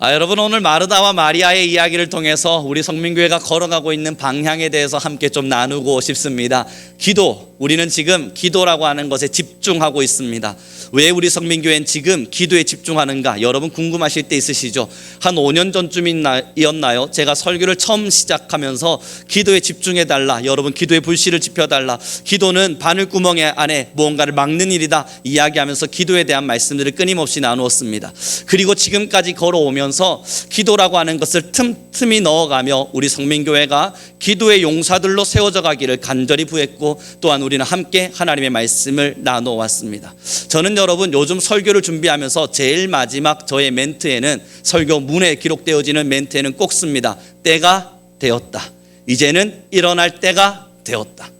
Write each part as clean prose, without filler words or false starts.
여러분, 오늘 마르다와 마리아의 이야기를 통해서 우리 성민교회가 걸어가고 있는 방향에 대해서 함께 좀 나누고 싶습니다. 기도, 우리는 지금 기도라고 하는 것에 집중하고 있습니다. 왜 우리 성민교회는 지금 기도에 집중하는가? 여러분 궁금하실 때 있으시죠? 한 5년 전쯤이었나요? 제가 설교를 처음 시작하면서 기도에 집중해달라, 여러분 기도의 불씨를 지펴달라, 기도는 바늘구멍 안에 무언가를 막는 일이다 이야기하면서 기도에 대한 말씀들을 끊임없이 나누었습니다. 그리고 지금까지 걸어오면서 기도라고 하는 것을 틈틈이 넣어가며 우리 성민교회가 기도의 용사들로 세워져 가기를 간절히 부했고, 또한 우리는 함께 하나님의 말씀을 나눠왔습니다. 저는 여러분 요즘 설교를 준비하면서 제일 마지막 저의 멘트에는, 설교 문에 기록되어지는 멘트에는 꼭 씁니다. 때가 되었다. 이제는 일어날 때가 되었다.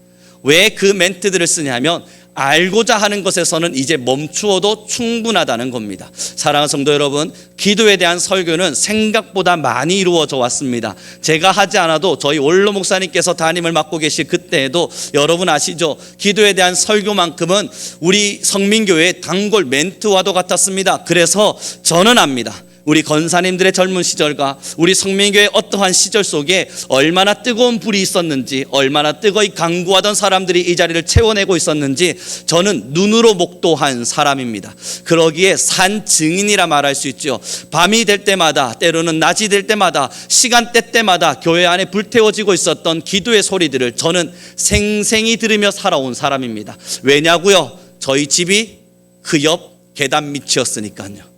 왜 그 멘트들을 쓰냐면 알고자 하는 것에서는 이제 멈추어도 충분하다는 겁니다. 사랑하는 성도 여러분, 기도에 대한 설교는 생각보다 많이 이루어져 왔습니다. 제가 하지 않아도 저희 원로 목사님께서 담임을 맡고 계실 그때에도 여러분 아시죠? 기도에 대한 설교만큼은 우리 성민교회의 단골 멘트와도 같았습니다. 그래서 저는 압니다. 우리 권사님들의 젊은 시절과 우리 성민교회의 어떠한 시절 속에 얼마나 뜨거운 불이 있었는지, 얼마나 뜨거이 간구하던 사람들이 이 자리를 채워내고 있었는지 저는 눈으로 목도한 사람입니다. 그러기에 산 증인이라 말할 수 있죠. 밤이 될 때마다, 때로는 낮이 될 때마다, 시간대 때마다 교회 안에 불태워지고 있었던 기도의 소리들을 저는 생생히 들으며 살아온 사람입니다. 왜냐고요? 저희 집이 그 옆 계단 밑이었으니까요.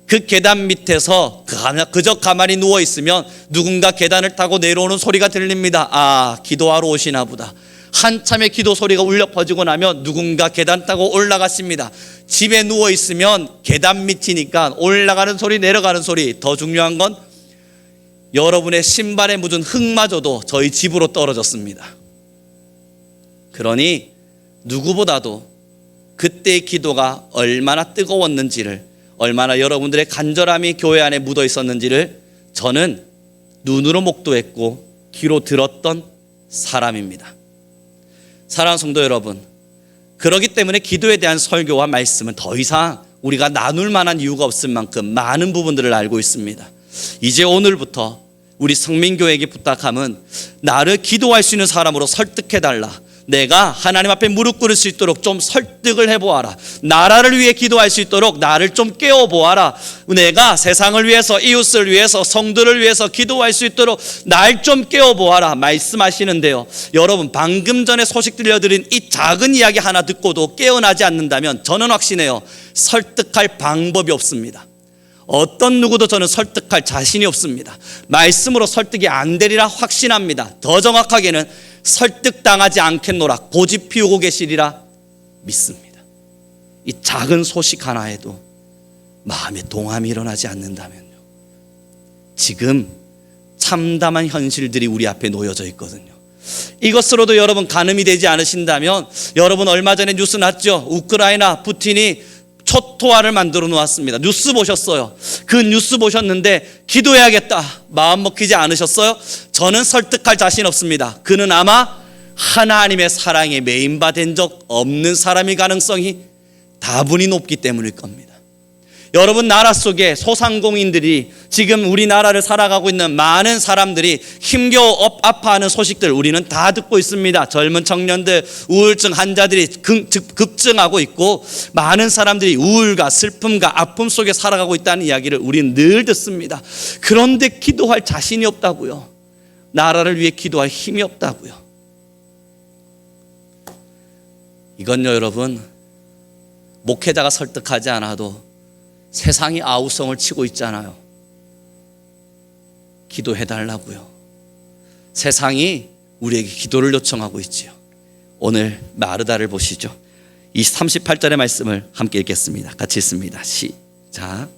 그 계단 밑에서 그저 가만히 누워있으면 누군가 계단을 타고 내려오는 소리가 들립니다. 기도하러 오시나 보다. 한참의 기도 소리가 울려 퍼지고 나면 누군가 계단 타고 올라갔습니다. 집에 누워있으면 계단 밑이니까 올라가는 소리, 내려가는 소리, 더 중요한 건 여러분의 신발에 묻은 흙마저도 저희 집으로 떨어졌습니다. 그러니 누구보다도 그때의 기도가 얼마나 뜨거웠는지를, 얼마나 여러분들의 간절함이 교회 안에 묻어 있었는지를 저는 눈으로 목도했고 귀로 들었던 사람입니다. 사랑하는 성도 여러분, 그렇기 때문에 기도에 대한 설교와 말씀은 더 이상 우리가 나눌 만한 이유가 없을 만큼 많은 부분들을 알고 있습니다. 이제 오늘부터 우리 성민교회에게 부탁함은 나를 기도할 수 있는 사람으로 설득해달라. 내가 하나님 앞에 무릎 꿇을 수 있도록 좀 설득을 해보아라. 나라를 위해 기도할 수 있도록 나를 좀 깨워보아라. 내가 세상을 위해서, 이웃을 위해서, 성도를 위해서 기도할 수 있도록 날 좀 깨워보아라 말씀하시는데요, 여러분 방금 전에 소식 들려드린 이 작은 이야기 하나 듣고도 깨어나지 않는다면 저는 확신해요. 설득할 방법이 없습니다. 어떤 누구도 저는 설득할 자신이 없습니다. 말씀으로 설득이 안 되리라 확신합니다. 더 정확하게는 설득당하지 않겠노라 고집 피우고 계시리라 믿습니다. 이 작은 소식 하나에도 마음에 동함이 일어나지 않는다면요, 지금 참담한 현실들이 우리 앞에 놓여져 있거든요. 이것으로도 여러분 가늠이 되지 않으신다면, 여러분 얼마 전에 뉴스 났죠? 우크라이나 푸틴이 초토화를 만들어 놓았습니다. 뉴스 보셨어요? 그 뉴스 보셨는데 기도해야겠다 마음 먹히지 않으셨어요? 저는 설득할 자신 없습니다. 그는 아마 하나님의 사랑에 메인바된 적 없는 사람일 가능성이 다분히 높기 때문일 겁니다. 여러분, 나라 속에 소상공인들이, 지금 우리나라를 살아가고 있는 많은 사람들이 힘겨워 아파하는 소식들 우리는 다 듣고 있습니다. 젊은 청년들, 우울증 환자들이 급증하고 있고, 많은 사람들이 우울과 슬픔과 아픔 속에 살아가고 있다는 이야기를 우리는 늘 듣습니다. 그런데 기도할 자신이 없다고요. 나라를 위해 기도할 힘이 없다고요. 이건요 여러분, 목회자가 설득하지 않아도 세상이 아우성을 치고 있잖아요. 기도해달라고요. 세상이 우리에게 기도를 요청하고 있지요. 오늘 마르다를 보시죠. 이 38절의 말씀을 함께 읽겠습니다. 같이 읽습니다. 시작.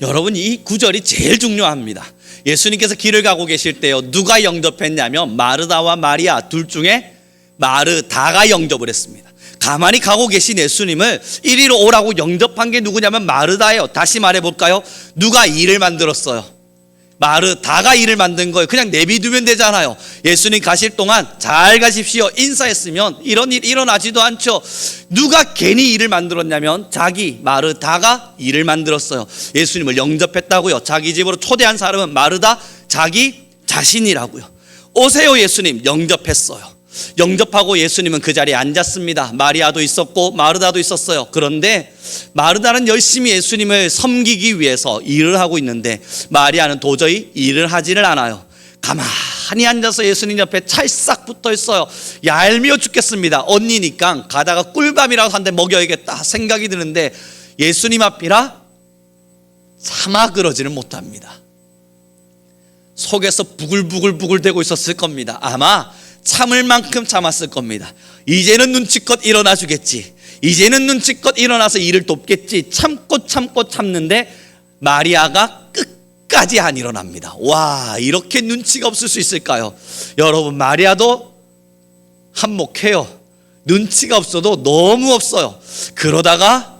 여러분, 이 구절이 제일 중요합니다. 예수님께서 길을 가고 계실 때요, 누가 영접했냐면 마르다와 마리아 둘 중에 마르다가 영접을 했습니다. 가만히 가고 계신 예수님을 이리로 오라고 영접한 게 누구냐면 마르다예요. 다시 말해볼까요? 누가 일을 만들었어요? 마르다가 일을 만든 거예요. 그냥 내비두면 되잖아요. 예수님 가실 동안 잘 가십시오 인사했으면 이런 일 일어나지도 않죠. 누가 괜히 일을 만들었냐면 자기 마르다가 일을 만들었어요. 예수님을 영접했다고요. 자기 집으로 초대한 사람은 마르다 자기 자신이라고요. 오세요 예수님. 영접했어요. 영접하고 예수님은 그 자리에 앉았습니다. 마리아도 있었고 마르다도 있었어요. 그런데 마르다는 열심히 예수님을 섬기기 위해서 일을 하고 있는데 마리아는 도저히 일을 하지를 않아요. 가만히 앉아서 예수님 옆에 찰싹 붙어 있어요. 얄미워 죽겠습니다. 언니니까 가다가 꿀밤이라도 한 대 먹여야겠다 생각이 드는데 예수님 앞이라 차마 그러지는 못합니다. 속에서 부글부글 대고 있었을 겁니다. 아마 참을 만큼 참았을 겁니다. 이제는 눈치껏 일어나 주겠지. 이제는 눈치껏 일어나서 일을 돕겠지. 참고 참는데 마리아가 끝까지 안 일어납니다. 와, 이렇게 눈치가 없을 수 있을까요? 여러분, 마리아도 한몫해요. 눈치가 없어도 너무 없어요. 그러다가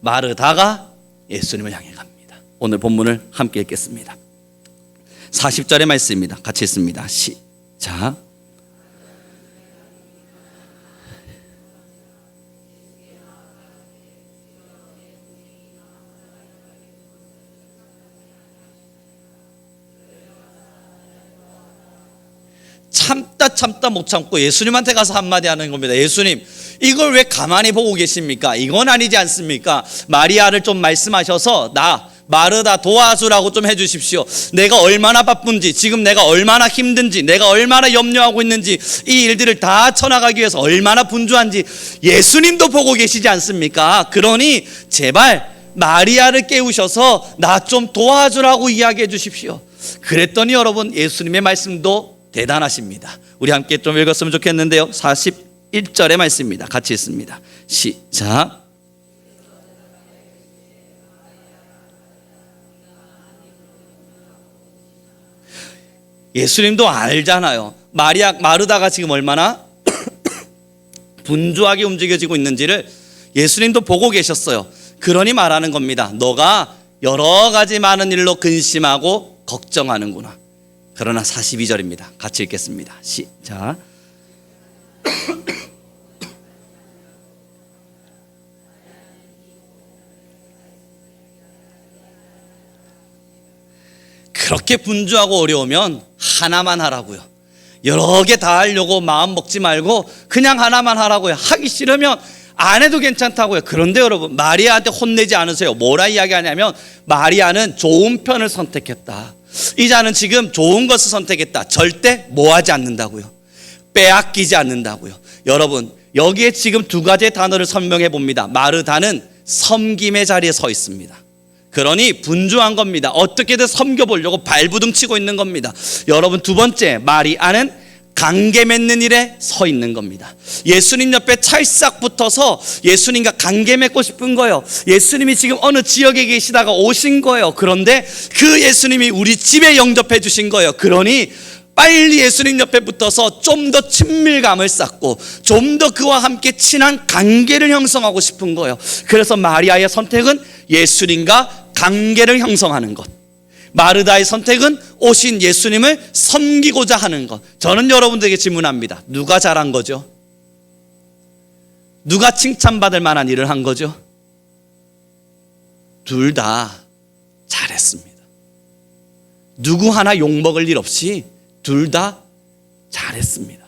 마르다가 예수님을 향해 갑니다. 오늘 본문을 함께 읽겠습니다. 40절의 말씀입니다. 같이 읽습니다. 시작. 참다 못 참고 예수님한테 가서 한마디 하는 겁니다. 예수님, 이걸 왜 가만히 보고 계십니까? 이건 아니지 않습니까? 마리아를 좀 말씀하셔서 마르다 도와주라고 좀 해주십시오. 내가 얼마나 바쁜지, 지금 내가 얼마나 힘든지, 내가 얼마나 염려하고 있는지, 이 일들을 다 쳐나가기 위해서 얼마나 분주한지 예수님도 보고 계시지 않습니까? 그러니 제발 마리아를 깨우셔서 나 좀 도와주라고 이야기해 주십시오. 그랬더니 여러분, 예수님의 말씀도 대단하십니다. 우리 함께 좀 읽었으면 좋겠는데요. 41절의 말씀입니다. 같이 읽습니다. 시작. 예수님도 알잖아요. 마르다가 지금 얼마나 분주하게 움직여지고 있는지를 예수님도 보고 계셨어요. 그러니 말하는 겁니다. 너가 여러 가지 많은 일로 근심하고 걱정하는구나. 그러나 42절입니다. 같이 읽겠습니다. 시작. 그렇게 분주하고 어려우면 하나만 하라고요. 여러 개 다 하려고 마음 먹지 말고 그냥 하나만 하라고요. 하기 싫으면 안 해도 괜찮다고요. 그런데 여러분, 마리아한테 혼내지 않으세요. 뭐라 이야기하냐면 마리아는 좋은 편을 선택했다. 이 자는 지금 좋은 것을 선택했다. 절대 뭐하지 않는다고요. 빼앗기지 않는다고요. 여러분, 여기에 지금 두 가지의 단어를 설명해 봅니다. 마르다는 섬김의 자리에 서 있습니다. 그러니 분주한 겁니다. 어떻게든 섬겨보려고 발부둥 치고 있는 겁니다. 여러분, 두 번째, 마리아는 관계 맺는 일에 서 있는 겁니다. 예수님 옆에 찰싹 붙어서 예수님과 관계 맺고 싶은 거예요. 예수님이 지금 어느 지역에 계시다가 오신 거예요. 그런데 그 예수님이 우리 집에 영접해 주신 거예요. 그러니 빨리 예수님 옆에 붙어서 좀 더 친밀감을 쌓고 좀 더 그와 함께 친한 관계를 형성하고 싶은 거예요. 그래서 마리아의 선택은 예수님과 관계를 형성하는 것, 마르다의 선택은 오신 예수님을 섬기고자 하는 것. 저는 여러분들에게 질문합니다. 누가 잘한 거죠? 누가 칭찬받을 만한 일을 한 거죠? 둘 다 잘했습니다. 누구 하나 욕먹을 일 없이 둘 다 잘했습니다.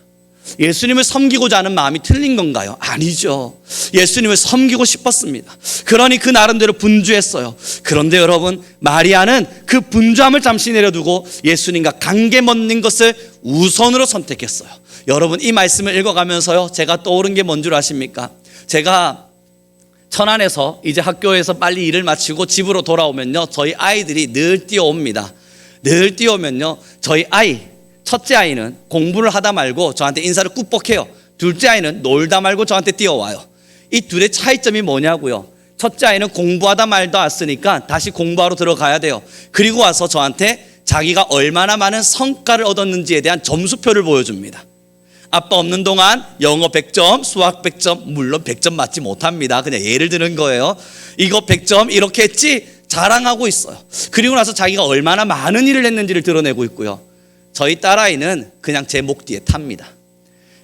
예수님을 섬기고자 하는 마음이 틀린 건가요? 아니죠. 예수님을 섬기고 싶었습니다. 그러니 그 나름대로 분주했어요. 그런데 여러분, 마리아는 그 분주함을 잠시 내려두고 예수님과 관계 맺는 것을 우선으로 선택했어요. 여러분, 이 말씀을 읽어가면서요, 제가 떠오른 게 뭔 줄 아십니까? 제가 천안에서 이제 학교에서 빨리 일을 마치고 집으로 돌아오면요, 저희 아이들이 늘 뛰어옵니다. 늘 뛰어오면요, 저희 첫째 아이는 공부를 하다 말고 저한테 인사를 꾹뻑해요. 둘째 아이는 놀다 말고 저한테 뛰어와요. 이 둘의 차이점이 뭐냐고요? 첫째 아이는 공부하다 말다 왔으니까 다시 공부하러 들어가야 돼요. 그리고 와서 저한테 자기가 얼마나 많은 성과를 얻었는지에 대한 점수표를 보여줍니다. 아빠 없는 동안 영어 100점, 수학 100점, 물론 100점 맞지 못합니다. 그냥 예를 드는 거예요. 이거 100점 이렇게 했지? 자랑하고 있어요. 그리고 나서 자기가 얼마나 많은 일을 했는지를 드러내고 있고요. 저희 딸아이는 그냥 제 목 뒤에 탑니다.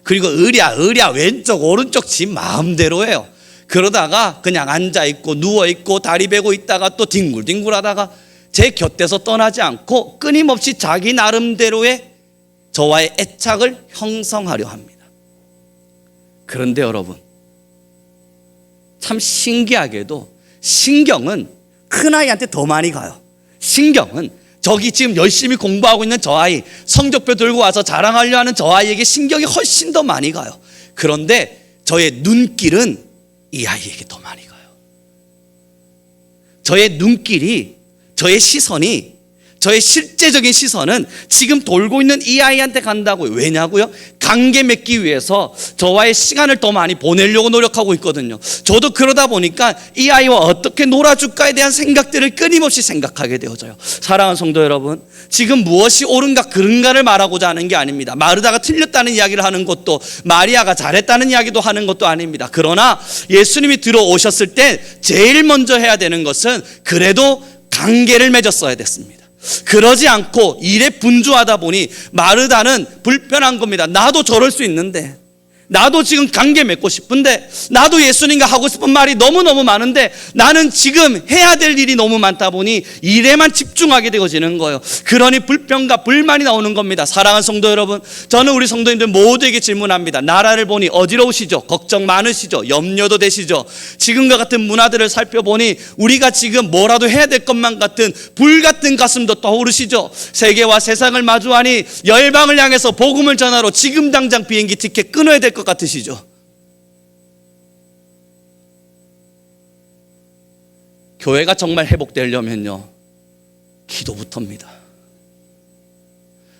그리고 으랴 왼쪽 오른쪽 지 마음대로 해요. 그러다가 그냥 앉아있고 누워있고 다리 베고 있다가 또 뒹굴뒹굴 하다가 제 곁에서 떠나지 않고 끊임없이 자기 나름대로의 저와의 애착을 형성하려 합니다. 그런데 여러분, 참 신기하게도 신경은 큰아이한테 더 많이 가요. 신경은 저기 지금 열심히 공부하고 있는 저 아이, 성적표 들고 와서 자랑하려 하는 저 아이에게 신경이 훨씬 더 많이 가요. 그런데 저의 눈길은 이 아이에게 더 많이 가요. 저의 눈길이, 저의 시선이, 저의 실제적인 시선은 지금 돌고 있는 이 아이한테 간다고요. 왜냐고요? 관계 맺기 위해서 저와의 시간을 더 많이 보내려고 노력하고 있거든요. 저도 그러다 보니까 이 아이와 어떻게 놀아줄까에 대한 생각들을 끊임없이 생각하게 되어져요. 사랑하는 성도 여러분, 지금 무엇이 옳은가 그른가를 말하고자 하는 게 아닙니다. 마르다가 틀렸다는 이야기를 하는 것도, 마리아가 잘했다는 이야기도 하는 것도 아닙니다. 그러나 예수님이 들어오셨을 때 제일 먼저 해야 되는 것은 그래도 관계를 맺었어야 됐습니다. 그러지 않고 일에 분주하다 보니 마르다는 불편한 겁니다. 나도 저럴 수 있는데, 나도 지금 관계 맺고 싶은데, 나도 예수님과 하고 싶은 말이 너무너무 많은데 나는 지금 해야 될 일이 너무 많다 보니 일에만 집중하게 되어지는 거예요. 그러니 불평과 불만이 나오는 겁니다. 사랑하는 성도 여러분, 저는 우리 성도님들 모두에게 질문합니다. 나라를 보니 어지러우시죠? 걱정 많으시죠? 염려도 되시죠? 지금과 같은 문화들을 살펴보니 우리가 지금 뭐라도 해야 될 것만 같은 불같은 가슴도 떠오르시죠? 세계와 세상을 마주하니 열방을 향해서 복음을 전하러 지금 당장 비행기 티켓 끊어야 될 것 같으시죠? 교회가 정말 회복되려면요, 기도부터입니다.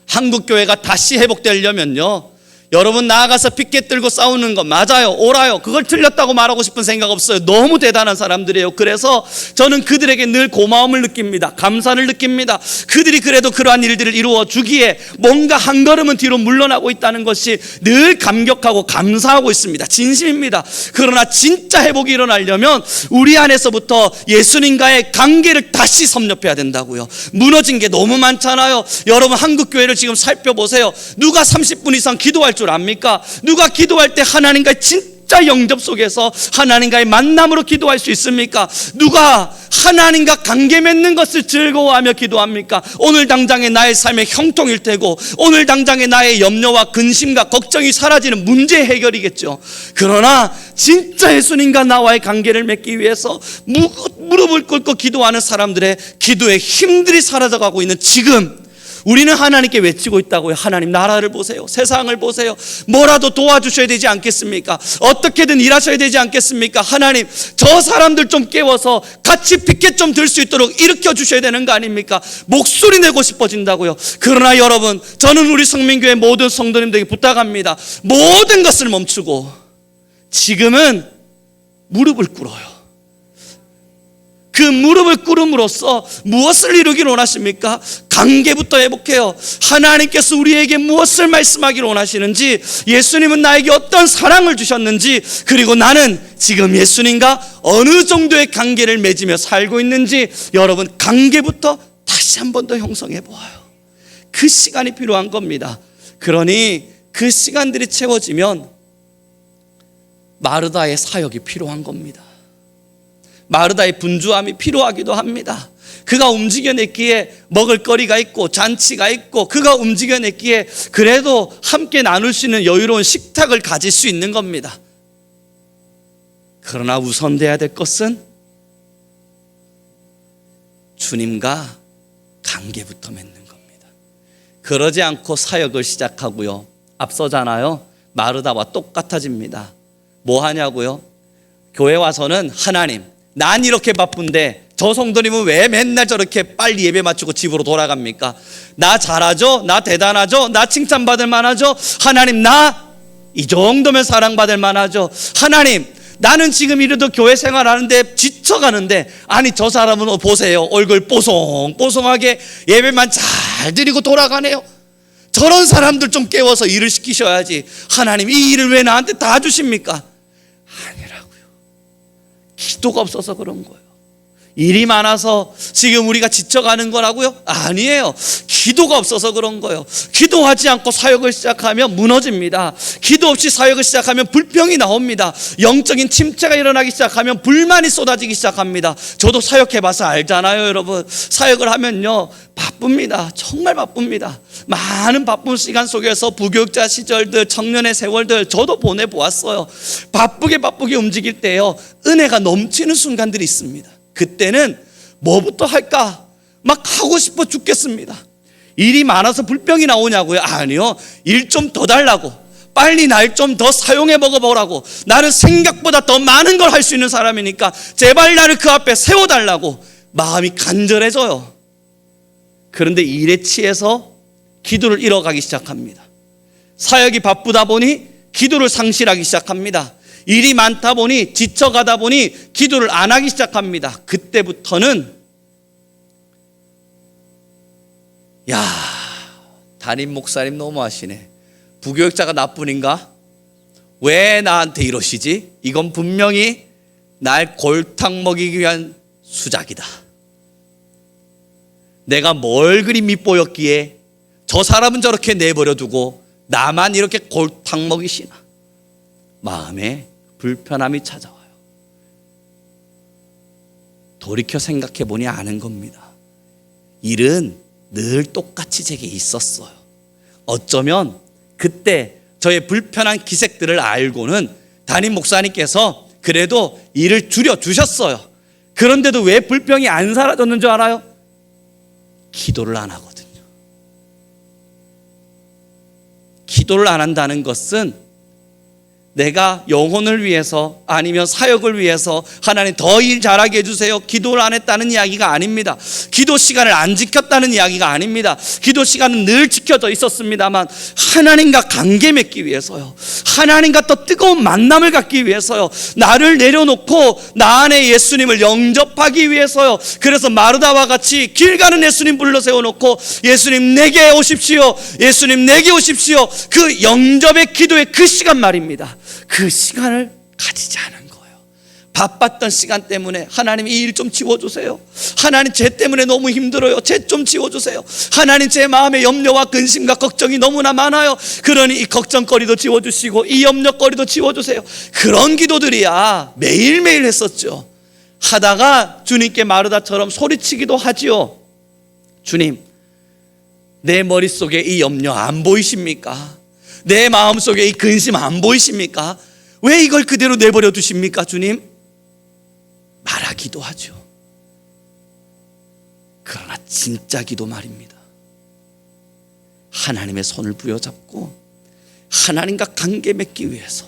한국 교회가 다시 회복되려면요, 여러분 나아가서 피켓 들고 싸우는 거 맞아요, 옳아요, 그걸 틀렸다고 말하고 싶은 생각 없어요. 너무 대단한 사람들이에요. 그래서 저는 그들에게 늘 고마움을 느낍니다. 감사를 느낍니다. 그들이 그래도 그러한 일들을 이루어 주기에 뭔가 한 걸음은 뒤로 물러나고 있다는 것이 늘 감격하고 감사하고 있습니다. 진심입니다. 그러나 진짜 회복이 일어나려면 우리 안에서부터 예수님과의 관계를 다시 섭렵해야 된다고요. 무너진 게 너무 많잖아요. 여러분 한국 교회를 지금 살펴보세요. 누가 30분 이상 기도할 줄 압니까? 누가 기도할 때 하나님과의 진짜 영접 속에서 하나님과의 만남으로 기도할 수 있습니까? 누가 하나님과 관계 맺는 것을 즐거워하며 기도합니까? 오늘 당장의 나의 삶의 형통일 테고, 오늘 당장의 나의 염려와 근심과 걱정이 사라지는 문제 해결이겠죠. 그러나 진짜 예수님과 나와의 관계를 맺기 위해서 무릎을 꿇고 기도하는 사람들의 기도의 힘들이 사라져가고 있는 지금, 우리는 하나님께 외치고 있다고요. 하나님 나라를 보세요. 세상을 보세요. 뭐라도 도와주셔야 되지 않겠습니까? 어떻게든 일하셔야 되지 않겠습니까? 하나님 저 사람들 좀 깨워서 같이 피켓 좀 들 수 있도록 일으켜 주셔야 되는 거 아닙니까? 목소리 내고 싶어진다고요. 그러나 여러분, 저는 우리 성민교회 모든 성도님들에게 부탁합니다. 모든 것을 멈추고 지금은 무릎을 꿇어요. 그 무릎을 꿇음으로써 무엇을 이루기를 원하십니까? 관계부터 회복해요. 하나님께서 우리에게 무엇을 말씀하기를 원하시는지, 예수님은 나에게 어떤 사랑을 주셨는지, 그리고 나는 지금 예수님과 어느 정도의 관계를 맺으며 살고 있는지, 여러분 관계부터 다시 한 번 더 형성해 보아요. 그 시간이 필요한 겁니다. 그러니 그 시간들이 채워지면 마르다의 사역이 필요한 겁니다. 마르다의 분주함이 필요하기도 합니다. 그가 움직여냈기에 먹을거리가 있고 잔치가 있고, 그가 움직여냈기에 그래도 함께 나눌 수 있는 여유로운 식탁을 가질 수 있는 겁니다. 그러나 우선돼야 될 것은 주님과 관계부터 맺는 겁니다. 그러지 않고 사역을 시작하고요, 앞서잖아요, 마르다와 똑같아집니다. 뭐 하냐고요? 교회 와서는 하나님, 난 이렇게 바쁜데 저 성도님은 왜 맨날 저렇게 빨리 예배 마치고 집으로 돌아갑니까? 나 잘하죠? 나 대단하죠? 나 칭찬받을 만하죠? 하나님 나 이 정도면 사랑받을 만하죠? 하나님 나는 지금 이래도 교회 생활하는데 지쳐가는데, 아니 저 사람은 보세요, 얼굴 뽀송뽀송하게 예배만 잘 드리고 돌아가네요. 저런 사람들 좀 깨워서 일을 시키셔야지. 하나님 이 일을 왜 나한테 다 주십니까? 아니라고요. 기도가 없어서 그런 거예요. 일이 많아서 지금 우리가 지쳐가는 거라고요? 아니에요. 기도가 없어서 그런 거예요. 기도하지 않고 사역을 시작하면 무너집니다. 기도 없이 사역을 시작하면 불평이 나옵니다. 영적인 침체가 일어나기 시작하면 불만이 쏟아지기 시작합니다. 저도 사역해봐서 알잖아요, 여러분. 사역을 하면요, 바쁩니다. 정말 바쁩니다. 많은 바쁜 시간 속에서 부교육자 시절들, 청년의 세월들 저도 보내보았어요. 바쁘게 움직일 때요, 은혜가 넘치는 순간들이 있습니다. 그때는 뭐부터 할까? 막 하고 싶어 죽겠습니다. 일이 많아서 불평이 나오냐고요? 아니요. 일 좀 더 달라고, 빨리 날 좀 더 사용해 먹어보라고. 나는 생각보다 더 많은 걸 할 수 있는 사람이니까 제발 나를 그 앞에 세워달라고 마음이 간절해져요. 그런데 일에 취해서 기도를 잃어가기 시작합니다. 사역이 바쁘다 보니 기도를 상실하기 시작합니다. 일이 많다 보니, 지쳐가다 보니 기도를 안 하기 시작합니다. 그때부터는 야, 담임 목사님 너무하시네. 부교육자가 나뿐인가? 왜 나한테 이러시지? 이건 분명히 날 골탕 먹이기 위한 수작이다. 내가 뭘 그리 밉보였기에 저 사람은 저렇게 내버려두고 나만 이렇게 골탕 먹이시나? 마음에 불편함이 찾아와요. 돌이켜 생각해 보니 아는 겁니다. 일은 늘 똑같이 제게 있었어요. 어쩌면 그때 저의 불편한 기색들을 알고는 담임 목사님께서 그래도 일을 줄여주셨어요. 그런데도 왜 불평이 안 사라졌는 줄 알아요? 기도를 안 하거든요. 기도를 안 한다는 것은 내가 영혼을 위해서 아니면 사역을 위해서 하나님 더 일 잘하게 해주세요, 기도를 안 했다는 이야기가 아닙니다. 기도 시간을 안 지켰다는 이야기가 아닙니다. 기도 시간은 늘 지켜져 있었습니다만 하나님과 관계 맺기 위해서요, 하나님과 더 뜨거운 만남을 갖기 위해서요, 나를 내려놓고 나 안에 예수님을 영접하기 위해서요. 그래서 마르다와 같이 길 가는 예수님 불러 세워놓고 예수님 내게 오십시오, 예수님 내게 오십시오. 그 영접의 기도의 그 시간 말입니다. 그 시간을 가지지 않은 거예요. 바빴던 시간 때문에 하나님 이 일 좀 지워주세요. 하나님 쟤 때문에 너무 힘들어요, 쟤 좀 지워주세요. 하나님 제 마음에 염려와 근심과 걱정이 너무나 많아요. 그러니 이 걱정거리도 지워주시고 이 염려거리도 지워주세요. 그런 기도들이야 매일매일 했었죠. 하다가 주님께 마르다처럼 소리치기도 하지요. 주님, 내 머릿속에 이 염려 안 보이십니까? 내 마음속에 이 근심 안 보이십니까? 왜 이걸 그대로 내버려 두십니까, 주님? 말하기도 하죠. 그러나 진짜 기도 말입니다. 하나님의 손을 부여잡고 하나님과 관계 맺기 위해서,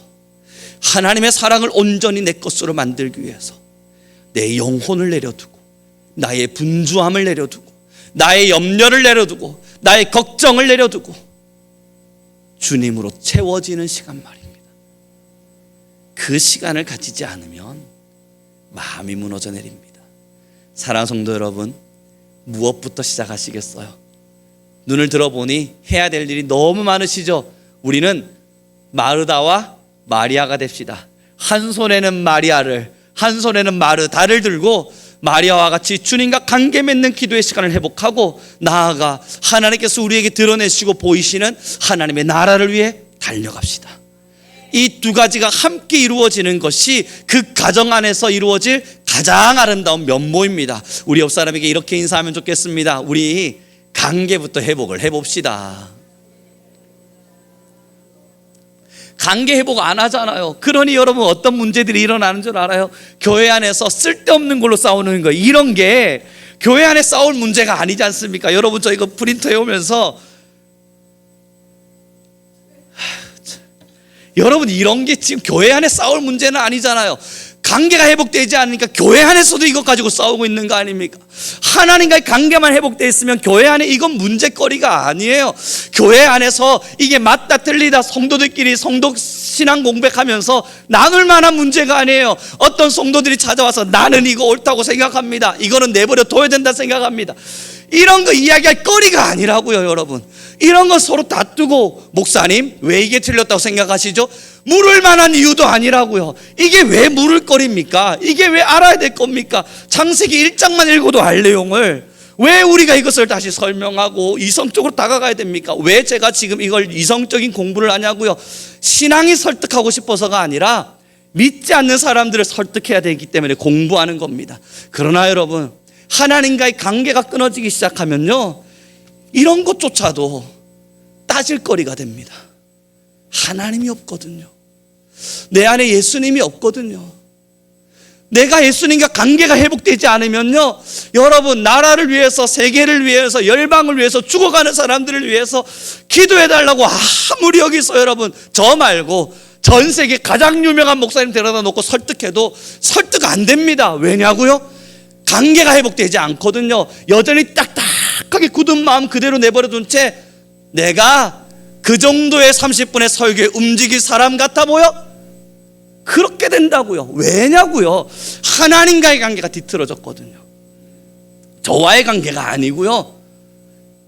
하나님의 사랑을 온전히 내 것으로 만들기 위해서 내 영혼을 내려두고, 나의 분주함을 내려두고, 나의 염려를 내려두고, 나의 걱정을 내려두고 주님으로 채워지는 시간 말입니다. 그 시간을 가지지 않으면 마음이 무너져 내립니다. 사랑하는 성도 여러분, 무엇부터 시작하시겠어요? 눈을 들어보니 해야 될 일이 너무 많으시죠? 우리는 마르다와 마리아가 됩시다. 한 손에는 마리아를, 한 손에는 마르다를 들고 마리아와 같이 주님과 관계 맺는 기도의 시간을 회복하고 나아가 하나님께서 우리에게 드러내시고 보이시는 하나님의 나라를 위해 달려갑시다. 이 두 가지가 함께 이루어지는 것이 그 가정 안에서 이루어질 가장 아름다운 면모입니다. 우리 옆 사람에게 이렇게 인사하면 좋겠습니다. 우리 관계부터 회복을 해봅시다. 관계 회복 안 하잖아요. 그러니 여러분 어떤 문제들이 일어나는 줄 알아요? 교회 안에서 쓸데없는 걸로 싸우는 거, 이런 게 교회 안에 싸울 문제가 아니지 않습니까? 여러분 저 이거 프린터 해오면서 여러분 이런 게 지금 교회 안에 싸울 문제는 아니잖아요. 관계가 회복되지 않으니까 교회 안에서도 이것 가지고 싸우고 있는 거 아닙니까? 하나님과의 관계만 회복되어 있으면 교회 안에 이건 문제거리가 아니에요. 교회 안에서 이게 맞다 틀리다 성도들끼리 성도 신앙 공백하면서 나눌 만한 문제가 아니에요. 어떤 성도들이 찾아와서 나는 이거 옳다고 생각합니다, 이거는 내버려 둬야 된다 생각합니다. 이런 거 이야기할 거리가 아니라고요, 여러분. 이런 건 서로 다투고, 목사님 왜 이게 틀렸다고 생각하시죠? 물을 만한 이유도 아니라고요. 이게 왜 물을 거리입니까? 이게 왜 알아야 될 겁니까? 창세기 1장만 읽어도 알 내용을 왜 우리가 이것을 다시 설명하고 이성적으로 다가가야 됩니까? 왜 제가 지금 이걸 이성적인 공부를 하냐고요? 신앙이 설득하고 싶어서가 아니라 믿지 않는 사람들을 설득해야 되기 때문에 공부하는 겁니다. 그러나 여러분, 하나님과의 관계가 끊어지기 시작하면요, 이런 것조차도 따질 거리가 됩니다. 하나님이 없거든요. 내 안에 예수님이 없거든요. 내가 예수님과 관계가 회복되지 않으면요, 여러분, 나라를 위해서, 세계를 위해서, 열방을 위해서, 죽어가는 사람들을 위해서 기도해달라고 아무리 여기서 여러분 저 말고 전 세계 가장 유명한 목사님 데려다 놓고 설득해도 설득 안 됩니다. 왜냐고요? 관계가 회복되지 않거든요. 여전히 딱딱하게 굳은 마음 그대로 내버려둔 채 내가 그 정도의 30분의 설교에 움직일 사람 같아 보여? 그렇게 된다고요. 왜냐고요? 하나님과의 관계가 뒤틀어졌거든요. 저와의 관계가 아니고요,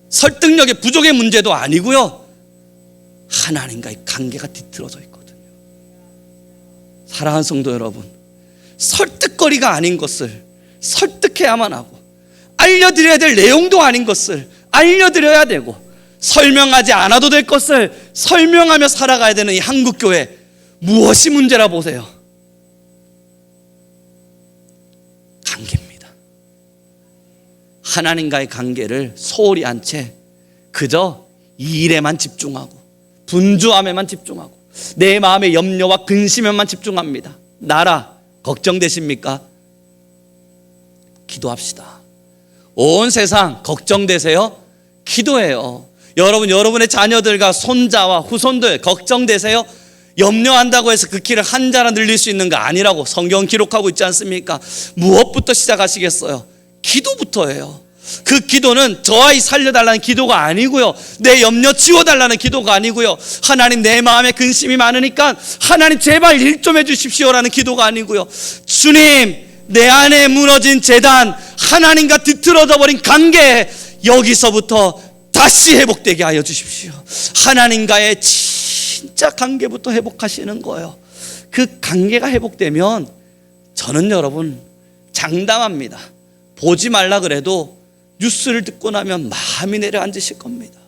설득력의 부족의 문제도 아니고요, 하나님과의 관계가 뒤틀어져 있거든요. 사랑하는 성도 여러분, 설득거리가 아닌 것을 설득해야만 하고, 알려드려야 될 내용도 아닌 것을 알려드려야 되고, 설명하지 않아도 될 것을 설명하며 살아가야 되는 이 한국교회, 무엇이 문제라 보세요? 관계입니다. 하나님과의 관계를 소홀히 한 채 그저 이 일에만 집중하고, 분주함에만 집중하고, 내 마음의 염려와 근심에만 집중합니다. 나라 걱정되십니까? 기도합시다. 온 세상 걱정되세요? 기도해요. 여러분, 여러분의 자녀들과 손자와 후손들 걱정되세요? 염려한다고 해서 그 길을 한 자나 늘릴 수 있는 거 아니라고 성경 기록하고 있지 않습니까? 무엇부터 시작하시겠어요? 기도부터예요. 그 기도는 저 아이 살려달라는 기도가 아니고요, 내 염려 지워달라는 기도가 아니고요, 하나님 내 마음에 근심이 많으니까 하나님 제발 일 좀 해주십시오라는 기도가 아니고요, 주님 내 안에 무너진 재단, 하나님과 뒤틀어져 버린 관계, 여기서부터 다시 회복되게 하여 주십시오. 하나님과의 진짜 관계부터 회복하시는 거예요. 그 관계가 회복되면 저는 여러분 장담합니다. 보지 말라 그래도 뉴스를 듣고 나면 마음이 내려앉으실 겁니다.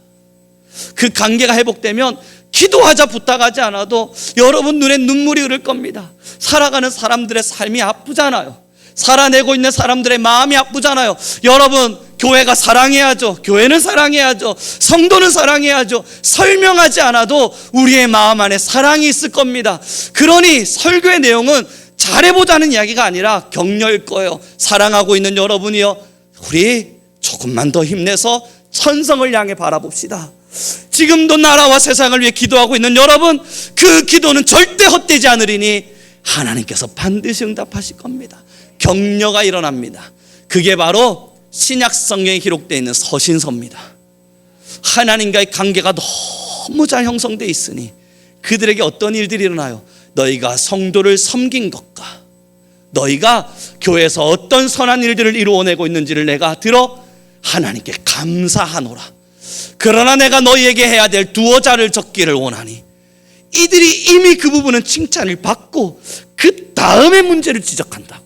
그 관계가 회복되면 기도하자 부탁하지 않아도 여러분 눈에 눈물이 흐를 겁니다. 살아가는 사람들의 삶이 아프잖아요. 살아내고 있는 사람들의 마음이 아프잖아요. 여러분, 교회가 사랑해야죠. 교회는 사랑해야죠. 성도는 사랑해야죠. 설명하지 않아도 우리의 마음 안에 사랑이 있을 겁니다. 그러니 설교의 내용은 잘해보자는 이야기가 아니라 격려일 거예요. 사랑하고 있는 여러분이요, 우리 조금만 더 힘내서 천성을 향해 바라봅시다. 지금도 나라와 세상을 위해 기도하고 있는 여러분, 그 기도는 절대 헛되지 않으리니 하나님께서 반드시 응답하실 겁니다. 격려가 일어납니다. 그게 바로 신약 성경에 기록되어 있는 서신서입니다. 하나님과의 관계가 너무 잘 형성되어 있으니 그들에게 어떤 일들이 일어나요? 너희가 성도를 섬긴 것과 너희가 교회에서 어떤 선한 일들을 이루어내고 있는지를 내가 들어 하나님께 감사하노라. 그러나 내가 너희에게 해야 될 두어 자를 적기를 원하니, 이들이 이미 그 부분은 칭찬을 받고 그 다음에 문제를 지적한다고요.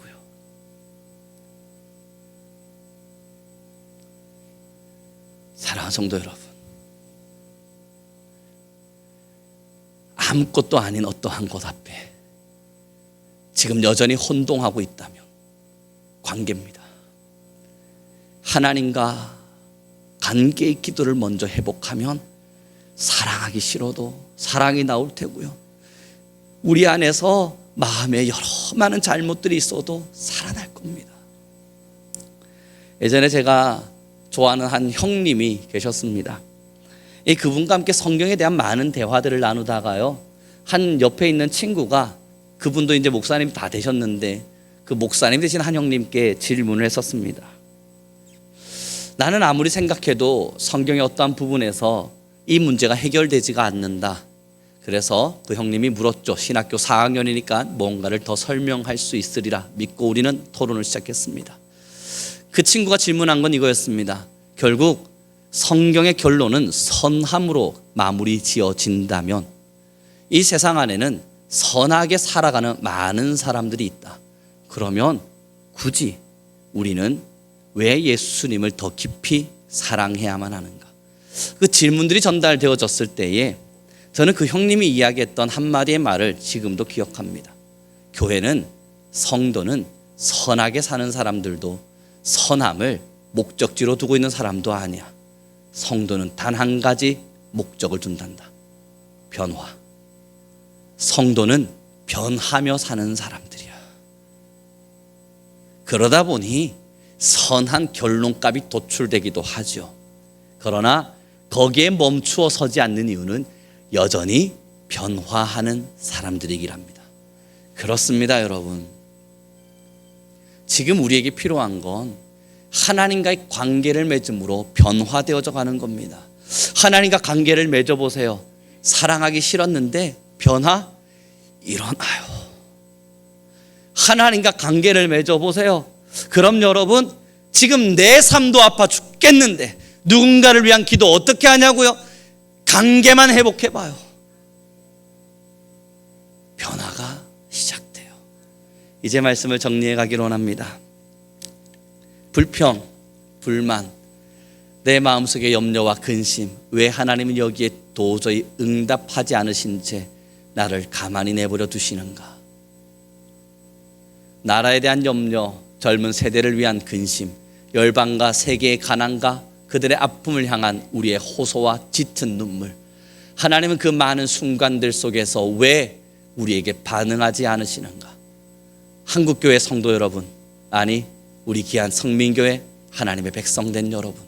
사랑하는 성도 여러분, 아무것도 아닌 어떠한 것 앞에 지금 여전히 혼동하고 있다면 관계입니다. 하나님과 관계의 기도를 먼저 회복하면 사랑하기 싫어도 사랑이 나올 테고요, 우리 안에서 마음에 여러 많은 잘못들이 있어도 살아날 겁니다. 예전에 제가 좋아하는 한 형님이 계셨습니다. 그분과 함께 성경에 대한 많은 대화들을 나누다가요, 한 옆에 있는 친구가, 그분도 이제 목사님이 다 되셨는데 그 목사님 되신 한 형님께 질문을 했었습니다. 나는 아무리 생각해도 성경의 어떠한 부분에서 이 문제가 해결되지가 않는다. 그래서 그 형님이 물었죠. 신학교 4학년이니까 뭔가를 더 설명할 수 있으리라 믿고 우리는 토론을 시작했습니다. 그 친구가 질문한 건 이거였습니다. 결국 성경의 결론은 선함으로 마무리 지어진다면 이 세상 안에는 선하게 살아가는 많은 사람들이 있다. 그러면 굳이 우리는 왜 예수님을 더 깊이 사랑해야만 하는가? 그 질문들이 전달되어졌을 때에 저는 그 형님이 이야기했던 한마디의 말을 지금도 기억합니다. 교회는, 성도는 선하게 사는 사람들도 선함을 목적지로 두고 있는 사람도 아니야. 성도는 단 한 가지 목적을 둔단다. 변화. 성도는 변하며 사는 사람들이야. 그러다 보니 선한 결론값이 도출되기도 하죠. 그러나 거기에 멈추어 서지 않는 이유는 여전히 변화하는 사람들이긴 합니다. 그렇습니다, 여러분. 지금 우리에게 필요한 건 하나님과의 관계를 맺음으로 변화되어져 가는 겁니다. 하나님과 관계를 맺어보세요. 사랑하기 싫었는데 변화 일어나요. 하나님과 관계를 맺어보세요. 그럼 여러분, 지금 내 삶도 아파 죽겠는데 누군가를 위한 기도 어떻게 하냐고요? 관계만 회복해봐요. 변화가 시작돼요. 이제 말씀을 정리해 가기로 원합니다. 불평, 불만, 내 마음속의 염려와 근심, 왜 하나님은 여기에 도저히 응답하지 않으신 채 나를 가만히 내버려 두시는가? 나라에 대한 염려, 젊은 세대를 위한 근심, 열방과 세계의 가난과 그들의 아픔을 향한 우리의 호소와 짙은 눈물, 하나님은 그 많은 순간들 속에서 왜 우리에게 반응하지 않으시는가? 한국교회 성도 여러분, 아니 우리 귀한 성민교회 하나님의 백성된 여러분,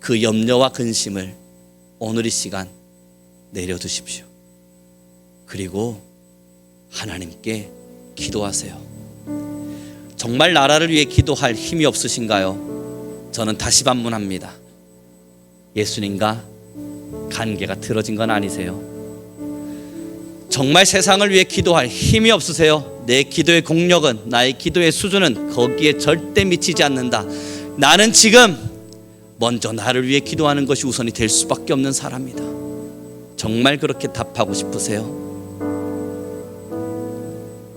그 염려와 근심을 오늘 이 시간 내려두십시오. 그리고 하나님께 기도하세요. 정말 나라를 위해 기도할 힘이 없으신가요? 저는 다시 반문합니다. 예수님과 관계가 틀어진 건 아니세요? 정말 세상을 위해 기도할 힘이 없으세요? 내 기도의 공력은, 나의 기도의 수준은 거기에 절대 미치지 않는다. 나는 지금 먼저 나를 위해 기도하는 것이 우선이 될 수밖에 없는 사람이다. 정말 그렇게 답하고 싶으세요?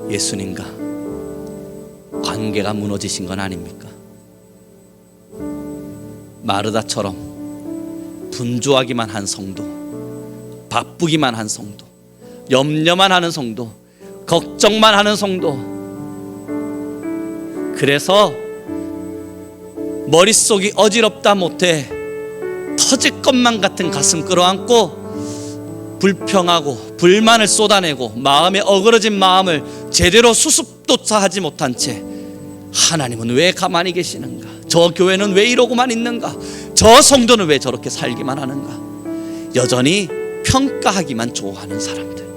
예수님과 관계가 무너지신 건 아닙니까? 마르다처럼 분주하기만 한 성도, 바쁘기만 한 성도, 염려만 하는 성도, 걱정만 하는 성도, 그래서 머릿속이 어지럽다 못해 터질 것만 같은 가슴 끌어안고 불평하고 불만을 쏟아내고 마음에 어그러진 마음을 제대로 수습조차 하지 못한 채 하나님은 왜 가만히 계시는가? 저 교회는 왜 이러고만 있는가? 저 성도는 왜 저렇게 살기만 하는가? 여전히 평가하기만 좋아하는 사람들,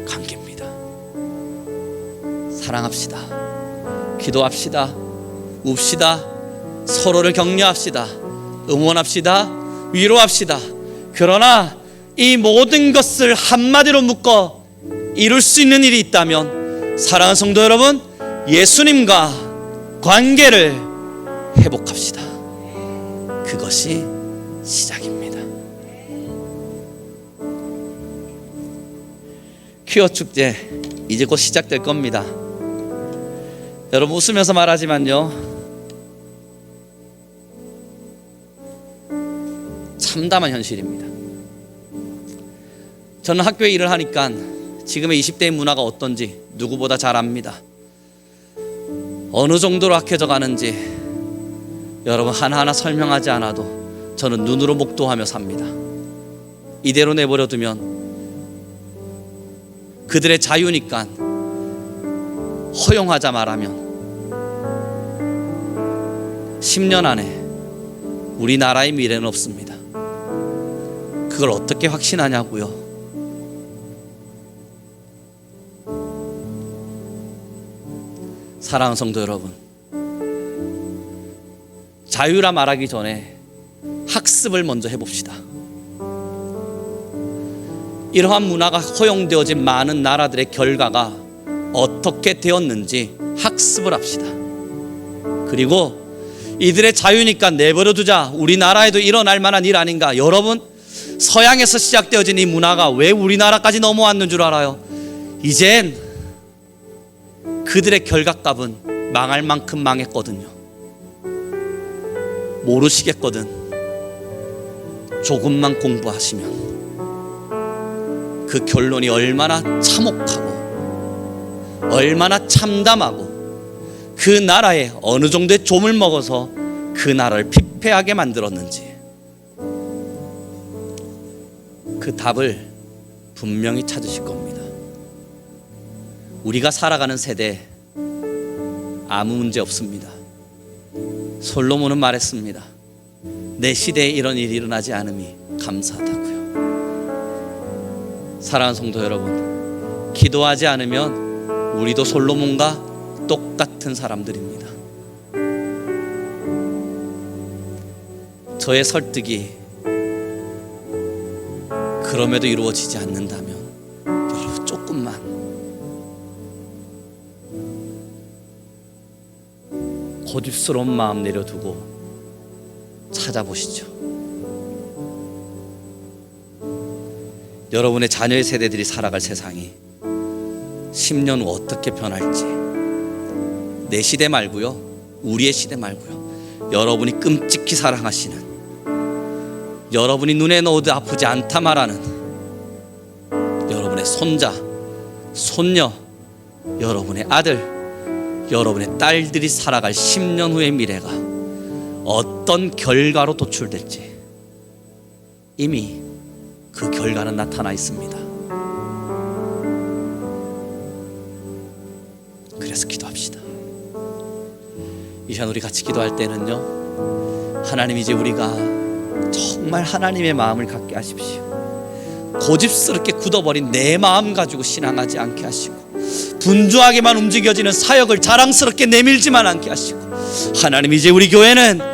관계입니다. 사랑합시다. 기도합시다. 웁시다. 서로를 격려합시다. 응원합시다. 위로합시다. 그러나 이 모든 것을 한마디로 묶어 이룰 수 있는 일이 있다면, 사랑하는 성도 여러분, 예수님과 관계를 회복합시다. 그것이 시작입니다. 퀴어 축제 이제 곧 시작될 겁니다. 여러분 웃으면서 말하지만요, 참담한 현실입니다. 저는 학교에 일을 하니까 지금의 20대의 문화가 어떤지 누구보다 잘 압니다. 어느 정도로 악해져 가는지 여러분 하나하나 설명하지 않아도 저는 눈으로 목도하며 삽니다. 이대로 내버려 두면 그들의 자유니까 허용하자 말하면 10년 안에 우리나라의 미래는 없습니다. 그걸 어떻게 확신하냐고요? 사랑하는 성도 여러분, 자유라 말하기 전에 학습을 먼저 해봅시다. 이러한 문화가 허용되어진 많은 나라들의 결과가 어떻게 되었는지 학습을 합시다. 그리고 이들의 자유니까 내버려 두자, 우리나라에도 일어날 만한 일 아닌가. 여러분, 서양에서 시작되어진 이 문화가 왜 우리나라까지 넘어왔는 줄 알아요? 이젠 그들의 결갓값은 망할 만큼 망했거든요. 모르시겠거든. 조금만 공부하시면 그 결론이 얼마나 참혹하고 얼마나 참담하고 그 나라에 어느 정도의 좀을 먹어서 그 나라를 피폐하게 만들었는지 그 답을 분명히 찾으실 겁니다. 우리가 살아가는 세대 아무 문제 없습니다. 솔로몬은 말했습니다. 내 시대에 이런 일이 일어나지 않음이 감사하다고요. 사랑하는 성도 여러분, 기도하지 않으면 우리도 솔로몬과 똑같은 사람들입니다. 저의 설득이 그럼에도 이루어지지 않는다면 여러분 조금만 고집스러운 마음 내려두고 찾아보시죠. 여러분의 자녀의 세대들이 살아갈 세상이 10년 후 어떻게 변할지, 내 시대 말고요, 우리의 시대 말고요, 여러분이 끔찍히 사랑하시는, 여러분이 눈에 넣어도 아프지 않다 말하는 여러분의 손자, 손녀, 여러분의 아들, 여러분의 딸들이 살아갈 10년 후의 미래가 어떤 결과로 도출될지 이미 그 결과는 나타나 있습니다. 그래서 기도합시다. 이 시간 우리 같이 기도할 때는요, 하나님, 이제 우리가 정말 하나님의 마음을 갖게 하십시오. 고집스럽게 굳어버린 내 마음 가지고 신앙하지 않게 하시고, 분주하게만 움직여지는 사역을 자랑스럽게 내밀지만 않게 하시고, 하나님, 이제 우리 교회는,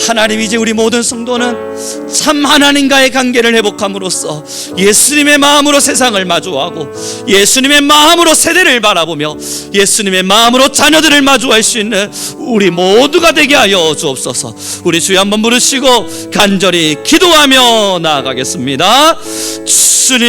하나님, 이제 우리 모든 성도는 참 하나님과의 관계를 회복함으로써 예수님의 마음으로 세상을 마주하고 예수님의 마음으로 세대를 바라보며 예수님의 마음으로 자녀들을 마주할 수 있는 우리 모두가 되게 하여 주옵소서. 우리 주여 한번 부르시고 간절히 기도하며 나아가겠습니다. 주님.